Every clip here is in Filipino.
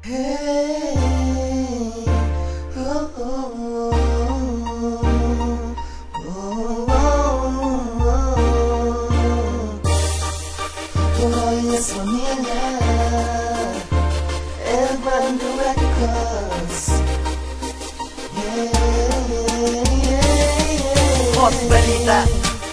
Hey, oh, oh, oh, oh, Tuloy na sa Manila, Urban Records. Hot balita,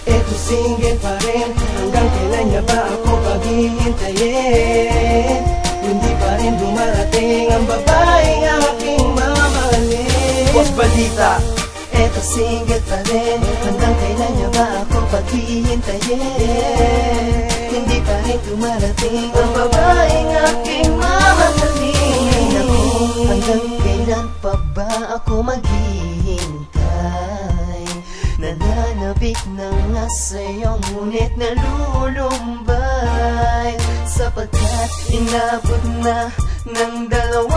Eto single pa rin, hanggang kailan niya ba ako paghihintayin? Hindi pa rin dumarating ang babaeng aking mamahalin. hot balita, Eto single pa rin, hanggang kailan niya ba ako paghihintayin? Hindi pa rin dumarating ang babaeng aking mamahalin. Ako, hanggang kailan pa ba ako maghihintay? Nananabik na nga sa'yo, ngunit nalulumbay, sapagkat inabot na ng 2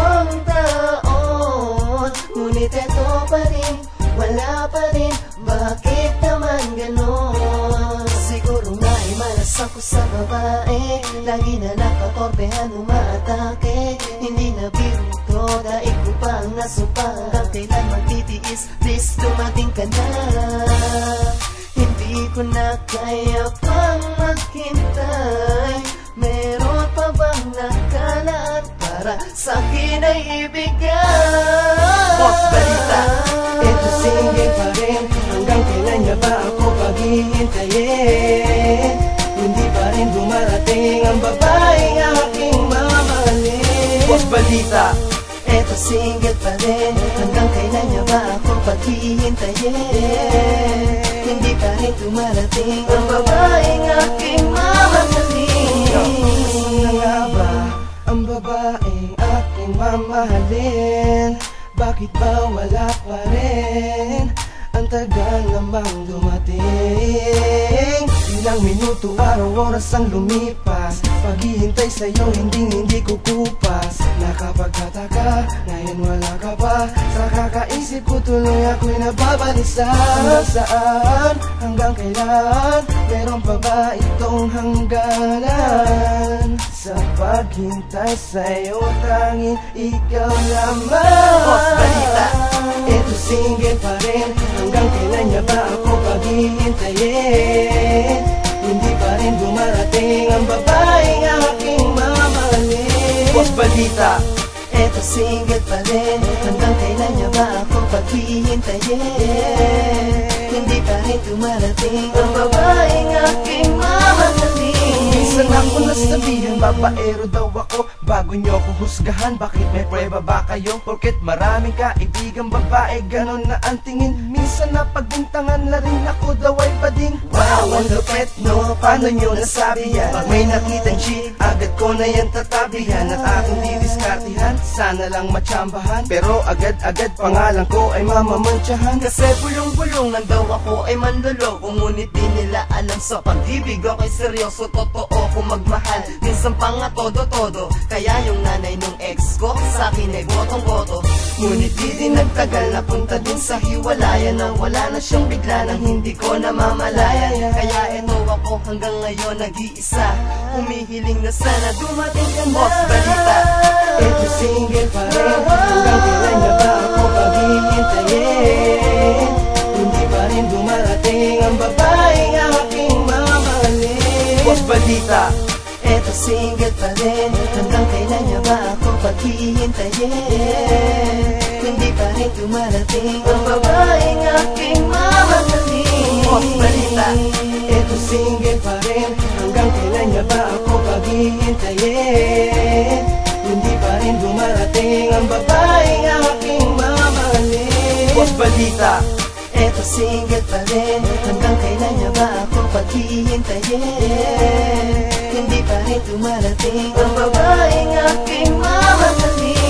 taon. Ngunit eto pa rin, wala pa rin, bakit naman ganon? Siguro nga ay malas ako sa babae, lagi na nakatorpehan, umaatake. Hindi na biro to, daig ko pa ang nasumpa. Hanggang kailan magtitiis, please dumating ka na. Hindi ko na kaya pang maghintay. Meron pa bang nakalaan para sa'kin ay ibigay? hot balita, Ito single pa rin, hanggang kailan niya ba ako paghihintayin? Hindi pa rin dumarating ang babaeng aking mamahalin. hot balita, Eto single pa rin, hanggang kailan niya ba ako paghihintayin? Hindi pa rin dumarating ang babaeng aking mamahalin. Nasaan na nga ba ang babaeng aking mamahalin? Bakit ba wala pa rin? Ang tagal namang dumating. Ilang minuto, araw, oras ang lumipas. Paghihintay sa'yo, hindi kukupas. Nakapagtataka, ngayon wala ka pa. Sa kakaisip ko tuloy ako'y nababalisa. Hanggang saan, hanggang kailan? Meron pa ba itong hangganan? Sa paghintay sa'yo, tanging ikaw lamang. hot balita, Ito single pa rin, hanggang kailan niya ba ako paghihintayin? Hindi pa rin dumarating ang babaeng aking mamahalin. hot balita, Eto single pa rin, hanggang kailan niya ba ako paghihintayin? Hindi pa rin dumarating ang babaeng aking mamahalin. minsan ako nasabihan, babaero daw ako. Bago nyo ko husgahan, bakit may prueba ba kayo? Porket maraming kaibigang babae, ganon na ang tingin. Minsan napagbintangan na rin ako daw ay bading. Wow, ang lupet no, paano nyo nasabi yan? Pag may nakitang chick, agad ko na yan tatabihan. At aking didiskartihan, sana lang matsambahan. Pero agad-agad pangalan ko ay mamamantsahan. Kasi bulong-bulong lang daw ako ay manloloko. Ngunit di nila alam sa pag-ibig ako'y seryoso, totoo kung magmahal. Minsan pa nga todo-todo, kaya yung nanay nung ex ko sa'kin ay botong-boto. Ngunit di din nagtagal, napunta din sa hiwalayan. Nang wala na siyang bigla nang hindi ko namamalayan. Kaya eto ako hanggang ngayon nag-iisa, humihiling na sana dumating ka na. Hot balita, Ito single pa rin, hanggang kailan niya ba ako paghihintayin? Hindi pa rin dumarating ang babaeng aking mamahalin. hot balita, Eto single pa rin, hanggang kailan niya ba ako paghihintayin? Hindi pa rin dumarating ang babaeng aking mamahalin. hot balita, Eto single pa rin, hanggang kailan niya ba ako paghihintayin? Hindi pa rin dumarating ang babaeng aking mamahalin. hot balita, Eto single pa rin, hanggang kailan niya ba ako paghihintayin? Hindi pa rin dumarating ang babaeng aking mamahalin.